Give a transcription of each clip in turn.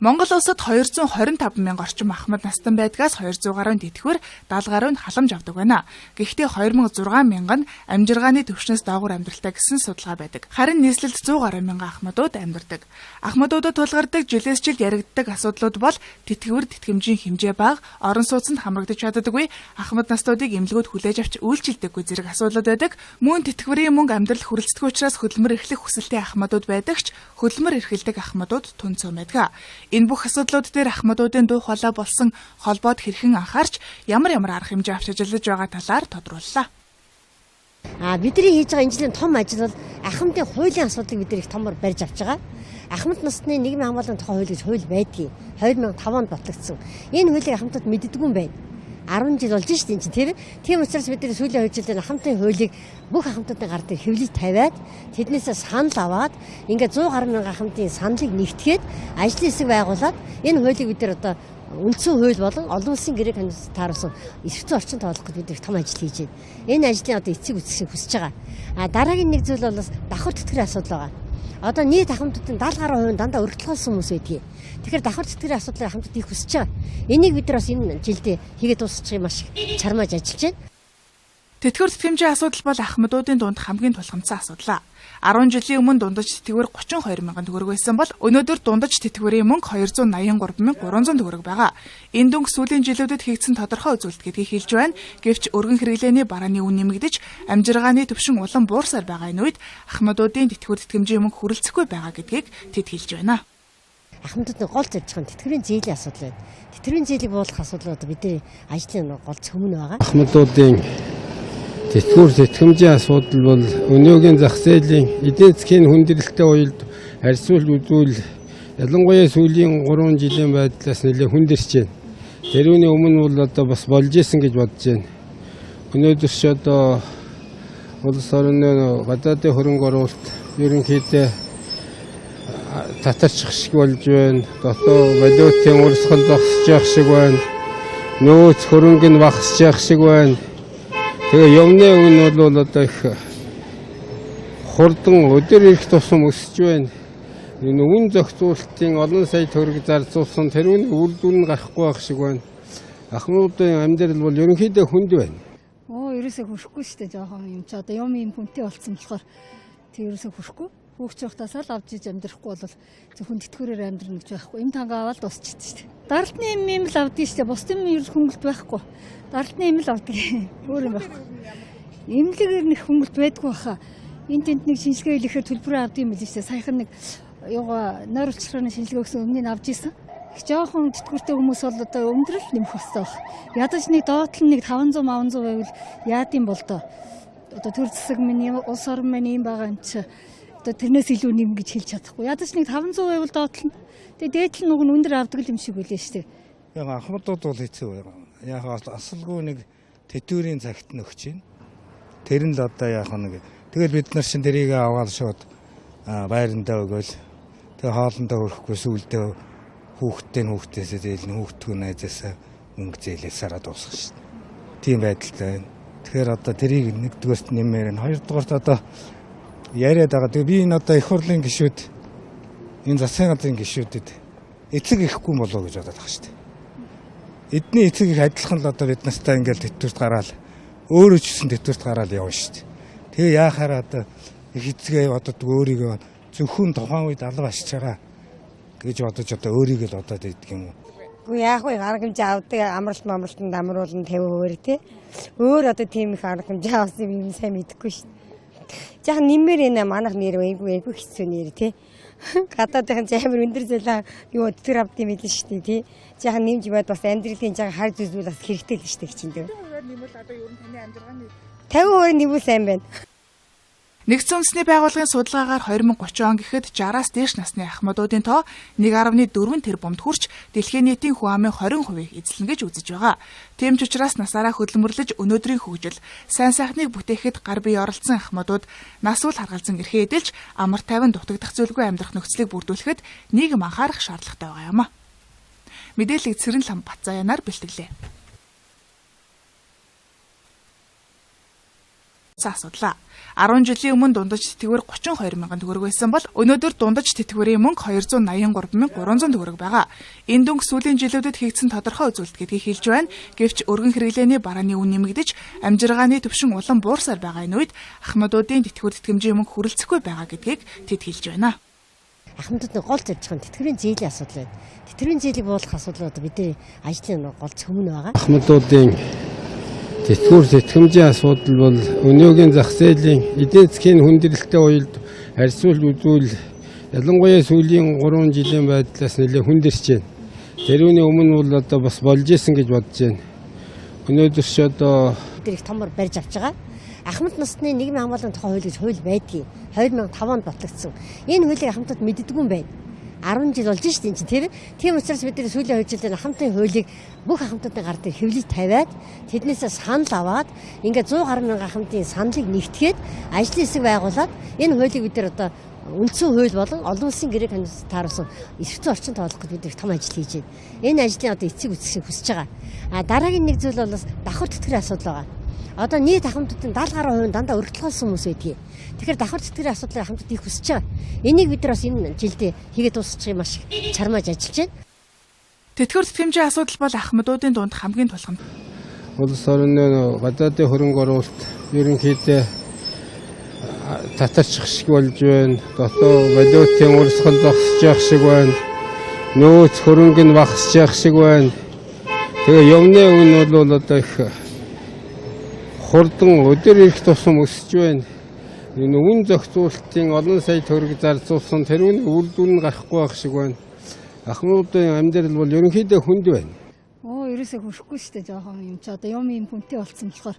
Монгол улсад 225 мянга орчим ахмад настан байдгаас 200 гаруй тэтгэвэр 70 гаруй нь халамж авдаг байна. Гэхдээ 2006 мянга нь амжиргааны түвшнээс доогуур амьдралтай гэсэн судалгаа байдаг. Харин нийслэлд 100 гаруй мянга ахмадууд амьдардаг. Ахмадуудад тулгардаг жилээс жил яригддаг асуудлууд бол тэтгэвэр тэтгэмжийн хэмжээ бага, орон сууцнд хамрагдаж чаддаггүй, ахмад настуудыг эмнэлгүүд хүлээж авч үйлчилдэггүй зэрэг асуудлууд байдаг. Мөн тэтгэврийн мөнгө амьдрал хүрэлцдэг учраас хөдөлмөр эрхлэх хүсэлтэй ахмадууд байдагч хөдөлмөр эрхэлдэг ахмадууд түн цөм байдаг. Энэ бүх асуудлууд дээр ахмадуудын дуу хоолой болсон холбоод хэрхэн анхаарч ямар арга хэмжээ авч ажиллаж байгаа талаар тодрууллаа. Бидний хийж байгаа энэ жилийн том ажил бол ахмадын хуулийн асуудлыг бид их томор барьж авч байгаа. Ахмад насны нийгмийн хамгаалалтын тухай хууль гэж хууль байдгийг 2005 онд батлагдсан. Энэ хуулийг ахмадууд мэддэггүй юм байна. 10 жил болж шүү дээ тийм учраас бид нар сүүлийн 2 жилдээ ахмадын хуулийг бүх ахмадуудын гар дээр хэвлэж тавиад тэднээсээ санал аваад ингээд 100 гаруй мянган ахмадын саналыг нэгтгээд ажлын хэсэг байгуулад энэ хуулийг бид нар одоо үндсэн хууль болон олон улсын гэрээ конвенцэд тааруулсан эрх зүйн орчинд тоолох гэж бид их том ажил хийж байна. Энэ ажлын одоо эцэг үсгийг хүсэж байгаа. Дараагийн нэг зүйл бол давхар тэтгэврийн асуудал байгаа. Одоо нийт ахмадуудын 70 гаруй хувь дандаа өргөдөлгөөлсөн хүмүүс байдгийг. Тэгэхээр давхар тэтгэврийн асуудлыг ахмадууд их хүсэж байгаа. Энийг бид нар бас энэ жилдээ хийгээд дуусчихыг маш чармааж ажиллаж байна. Тэтгэвэр тэтгэмжийн асуудал бол ахмадуудын дунд хамгийн тулгамдсан асуудал. 10 жилийн өмнө дундаж тэтгэвэр 32 мянган төгрөг байсан бол өнөөдөр дундаж тэтгэврийн мөнгө 283,300 төгрөг байгаа. Энэ дүнг сүүлийн жилүүдэд хийгдсэн тодорхой үзүүлэлт гэдгийг хэлж байна. Гэвч өргөн хэрэглээний барааны үн нэмэгдэж, амжиргааны түвшин улам буурсаар байгаа энэ үед ахмадуудын тэтгэвэр тэтгэмжийн мөнгө хүрэлцэхгүй байгаа гэдгийг тэд хэлж байна. Ахмадуудын гол зорилго нь тэтгэврийн зээлийн асуудал байна. Тэтгэврийн зээлийг буулгах асуудал одоо бидний ажлын гол цөмөн байгаа. Ахмадуудын тэтгэвэр тэтгэмжийн асуудал бол өнөөгийн зах зээлийн эдийн засгийн хүндрэлтэй уялд харьцуулж үзвэл ялангуяа сүүлийн 3 жилийн байдлаас нэлээд хүндэрч байна. Тэрүүний өмнө бол одоо бас болж исэн гэж бодож байна. Өнөөдөр ч одоо улс орны гадаадын хөрөнгө оруулалт ерөнхийдөө татарчих шиг болж байна. Дотоод валютын урсгал зогсож явах шиг байна. Нөөц хөрөнгө нь багасж явах шиг байна. Тэгээ юмны үн бол одоо их хурдан өдөр ирэх тусам өсөж байна. Энэ үн зохицуулалтын олон сая төгрөг зарцуулсан тэрүүний үр дүн нь гарахгүй байх шиг байна. Ахмадуудын амьдрал бол ерөнхийдөө хүнд байна. Ерөөсөө хүрэхгүй шүү дээ жоохон юм чи одоо юм хүнтэй болсон болохоор тэг ерөөсөө хүрэхгүй. Хүүхч явахтаасаа л авч иж амьдрахгүй бол зөвхөн тэтгэврээр амьдрах гэж байхгүй. Им тангаа аваад дуусчихсан шүү дээ. Даралтны юм л авдгийг шүү дээ. Бусдын юм хөнгөлт байхгүй. Даралтны юм л авдаг. Өөр юм байхгүй. Имлэгээр нэг хөнгөлт байдгүй баха. Энд тент нэг шинжилгээ хийхээр төлбөрөө авдаг юм биш үү? Саяхан нэг нойр улчраны шинжилгээ өгсөн өмнө нь авч исэн. Их жоохон тэтгэвртэй хүмүүс бол одоо өндрөл нэмэх хэрэгтэй баг. Ядаж нэг доотлон нэг 500 байвал яад юм бол доо. Одоо төр засаг минь улс орн минь юм байгаа юм чи. Одоо тэрнээс илүү нэм гэж хэлж чадахгүй. Ядаж нэг 500 байвал доотлон. Тэгээ дээдл нь уг нь өндөр авдаг юм шиг үлээ шүү дээ. Яг ахмадууд бол хэцүү байгаа. Яг асалгүй нэг тэтгэврийн цагт нь өгч байна. Тэр нь л одоо яг нэг тэгэл бид нар шин тэрийг аваад шууд байрандаа өгөөл. Тэгээ хоолндоо өрөхгүй сүулдэ хүүхдээсээ зээл хүүхдгүү найзаасаа мөнгө зээлээс сараад дуусгах шүү дээ. Тийм байдалтай байна. Тэгэхээр одоо тэрийг нэгдүгээрт нэмээр нь хоёрдугаарт одоо яриад байгаа. Тэгээ би энэ одоо их хурлын гишүүд энэ засгийн газрын гишүүдэд эцэг ихгүй болоо гэж бодоод байгаа шүү дээ. Эдний эцэг их адилхан л одоо бид настай ингээл тэтгэврт гараал өөрөө ч гэсэн тэтгэврт гараал явна шүү дээ. Тэгээ яахаараа одоо их эцгээ одоо өөрийгөө зөвхөн тухайн үед алав ашиж байгаа гэж бодож одоо өөрийгөө л одоо дийдэг юм уу? Үгүй яах вэ? Арга хэмжээ авдаг амралтанд амруулан 50% тий. Өөр одоо тийм их арга хэмжээ авсан юм сайн мэдэхгүй шүү дээ. Жаахан нэмэр энэ манах нэр эйгүй хэцүү нэр тий. Гадаадын амар өндөр зэлээ юу тэтгэр авд юм билээ шүү дээ тий. Жаахан нэмж бод бас амьдралын жаахан хар зүйлүүд бас хэрэгтэй л шүү дээ чинь. 50% нэмэл одоо ер нь таны амжиргааны 50% нэмэл сайн байна. Нэгдсэн үндэсний байгууллагын судалгаагаар 2030 он гэхэд 60-аас дээш насны ахмадуудын тоо 1.4 тэрбумд хүрч дэлхийн нийтийн хүн амын 20% эзэлнэ гэж үзэж байгаа. Тийм ч учраас насаараа хөдөлмөрлөж өнөөдрийн хөгжил, сайн сайхныг бүтээхэд гар бие оролцсон ахмадууд нас үл харгалзан эрхээ эдэлж амар тайван дутагдах зүйлгүй амьдрах нөхцөлийг бүрдүүлэхэд нийгэм анхаарах шаардлагатай байгаа юм а. Мэдээллийг Цэрэн Лам Батзаянаар бэлтгэлээ. Асуудлаа. 10 жилийн өмнө дундаж тэтгэвэр 32 мянган төгрөг байсан бол өнөөдөр дундаж тэтгэврийн мөнгө 283,300 төгрөг байгаа. Энэ дүнг сүүлийн жилүүдэд хийгдсэн тодорхой үзүүлэлт гэдгийг хэлж байна. Гэвч өргөн хэрэглээний барааны үн нэмэгдэж, амжиргааны төвшин улам буурсаар байгаа энэ үед ахмадуудын тэтгэвэр тэтгэмжийн мөнгө хүрэлцэхгүй байгаа гэдгийг тэд хэлж байна. Ахмадуудын гол зорилго нь тэтгэврийн зээлийн асуудал байна. Тэтгэврийн зээлийг буулгах асуудал одоо бидний ажлын гол цөмөн байгаа. Ахмадуудын тэтгэвэр тэтгэмжийн асуудал бол өнөөгийн зах зээлийн эдийн засгийн хүндрэлтэй уялд харьцуулж үзвэл ялангуяа сүүлийн 3 жилийн байдлаас нэлээд хүндэрч байна. Тэрүүний өмнө бол одоо бас болж исэн гэж бодож байна. Өнөөдөр ч одоо бид их томор барьж авч байгаа. Ахмад насны нийгмийн хамгаалалтын тухай хууль гэж хууль байдгийг 2005 онд батлагдсан. Энэ хуулийг ахмадууд мэддэггүй юм байна. 10 жил болж шүү дээ чинь тийм учраас бид сүүлийн 2 жилдээ хамтын хуулийг бүх ахмадуудын гар дээр хэвлэж тавиад тэднээсээ санал аваад ингээд 100 гаруй мянган ахмадын саналыг нэгтгээд ажлын хэсэг байгуулад энэ хуулийг бид одоо үндсэн хууль болон олон улсын гэрээ конвенцэд тааруулсан эрх зүйн орчинд тоолох гэж бид том ажил хийж байна. Энэ ажлын одоо эцэг үсгийг хүсэж байгаа. Дараагийн нэг зүйл бол бас давхар тэтгэврийн асуудал байгаа. Одоо нийт ахмадуудын 70% дандаа өргөдөлгөөлсөн хүмүүс байдгийг. Тэгэхээр давхар тэтгэврийн асуудлыг хамтд их хүсэж байгаа. Энийг бид нар бас энэ жилдээ хийгээд дуусчихыг маш чармааж ажиллаж байна. Тэтгэвэр тэтгэмжийн асуудал бол ахмадуудын дунд хамгийн тулгамд. улс орны гадаадын хөрөнгө оруулалт ерөнхийдөө татарчих шиг болж байна. Дотоод валютын урсгал зогсож явах шиг байна. Нөөц хөрөнгө нь багасж явах шиг байна. Тэгээ юмны үн бол одоо их хурдан өдөр ирэх тусам өсөж байна. Энэ үн зохицуулалтын олон сая төгрөг зарцуулсан тэрүүний үр дүн гарахгүй байх шиг байна. Ахмадуудын амьдрал бол ерөнхийдөө хүнд байна. Ерөөсөө хүрэхгүй шүү дээ жоохон юм чи одоо юм хүнтэй болсон болохоор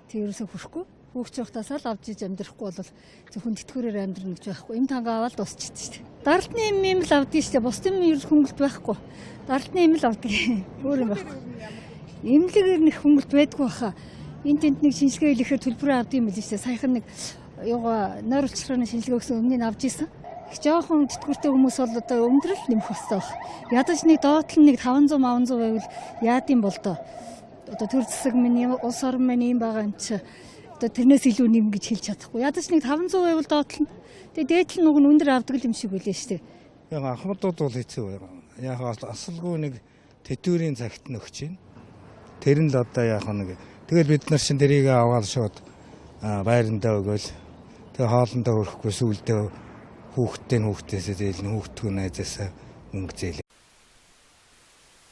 тэг ерөөсөө хүрэхгүй. Хүүхч явахтаасаа л авч иж амьдрахгүй бол зөвхөн тэтгэврээр амьдрна гэж байхгүй. Эм тангаа аваад дуусчихсан шүү дээ. Даралтны юм л авдаг шүү дээ. Бусдын юм хөнгөлт байхгүй. Даралтны юм л авдаг. Өөр юм байхгүй. Имлэгээр нэг хөнгөлт байдгүй баха. Энд тент нэг шинжилгээ хийхээр төлбөрөө авдаг юм л шүү дээ. Саяхан нэг нойр улчраны шинжилгээ өгсөн өмнө нь авч исэн. Жоохон тэтгэвртэй хүмүүс бол одоо өндрөл нэмэх хэрэгтэй баг. Ядаж нэг доотлол нэг 500 байвал яад юм бол доо. Одоо төр засаг минь улс орн минь юм байгаа юм чи. Одоо тэрнээс илүү нэм гэж хэлж чадахгүй. Ядаж нэг 500 байвал доотлол. Тэгээ дээдл нүг нь өндөр авдаг юм шиг үлээ шүү дээ. Яг ахмадууд бол хэцүү байна. Яг асалгүй нэг тэтгэврийн цагт нөхч байна. Тэр нь л одоо яг нэг тэгэл бид нар шин дэрийг аваад шууд байрандаа өгөөл. Тэгээ хоолндоо өрөхгүй сүулдэ хүүхдээсээ зээлнэ хүүхдгүү найзаасаа мөнгө зээлээ.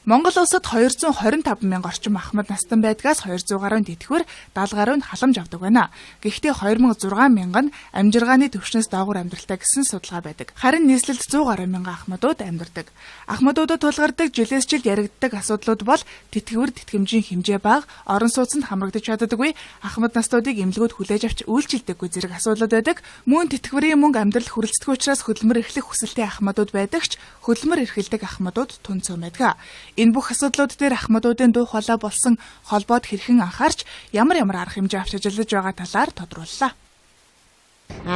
Монгол улсад 225 мянга орчим ахмад настан байдгаас 200 гаруй тэтгэвэр 70 гаруй нь халамж авдаг байна. Гэхдээ 2006 мянга нь амжиргааны түвшнээс доогуур амьдралтай гэсэн судалгаа байдаг. Харин нийслэлд 100 гаруй мянга ахмадууд амьдардаг. Ахмадуудад тулгардаг жилээс жилд яригддаг асуудлууд бол тэтгэвэр тэтгэмжийн хэмжээ бага, орон сууцнд хамрагдаж чаддаггүй, ахмад настуудыг эмнэлгүүд хүлээж авч үйлчилдэггүй зэрэг асуудлууд байдаг. Мөн тэтгэврийн мөнгө амьдрал хүрэлцдэггүй учраас хөдөлмөр эрхлэх хүсэлтэй ахмадууд байдагч хөдөлмөр эрхэлдэг ахмадууд тун цөм байдаг. Энэ бүх асуудлууд дээр ахмадуудын дуу хоолой болсон холбоод хэрхэн анхаарч ямар арга хэмжээ авч ажиллаж байгаа талаар тодрууллаа.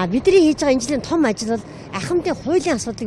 Бидний хийж байгаа энэ жилийн том ажил бол ахмадын хуулийн асуудлыг